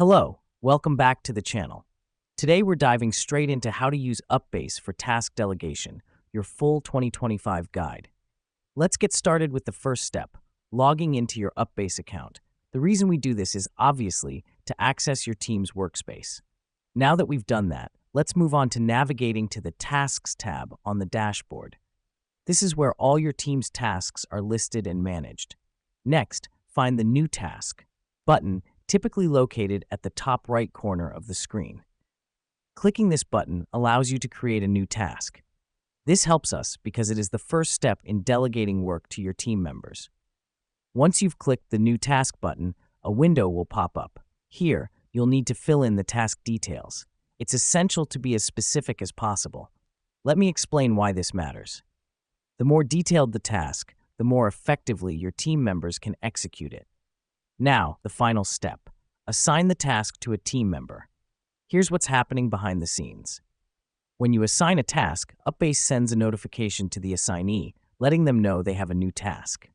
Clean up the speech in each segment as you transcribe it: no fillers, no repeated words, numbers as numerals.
Hello, welcome back to the channel. Today we're diving straight into how to use UPBASE for task delegation, your full 2025 guide. Let's get started with the first step, logging into your UPBASE account. The reason we do this is obviously to access your team's workspace. Now that we've done that, let's move on to navigating to the Tasks tab on the dashboard. This is where all your team's tasks are listed and managed. Next, find the New Task button, typically located at the top right corner of the screen. Clicking this button allows you to create a new task. This helps us because it is the first step in delegating work to your team members. Once you've clicked the New Task button, a window will pop up. Here, you'll need to fill in the task details. It's essential to be as specific as possible. Let me explain why this matters. The more detailed the task, the more effectively your team members can execute it. Now, the final step. Assign the task to a team member. Here's what's happening behind the scenes. When you assign a task, UPBASE sends a notification to the assignee, letting them know they have a new task.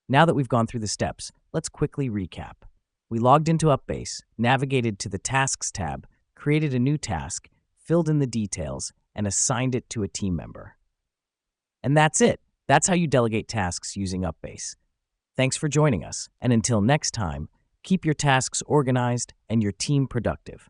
Now that we've gone through the steps, let's quickly recap. We logged into UPBASE, navigated to the Tasks tab, created a new task, filled in the details, and assigned it to a team member. And that's it. That's how you delegate tasks using UPBASE. Thanks for joining us, and until next time, keep your tasks organized and your team productive.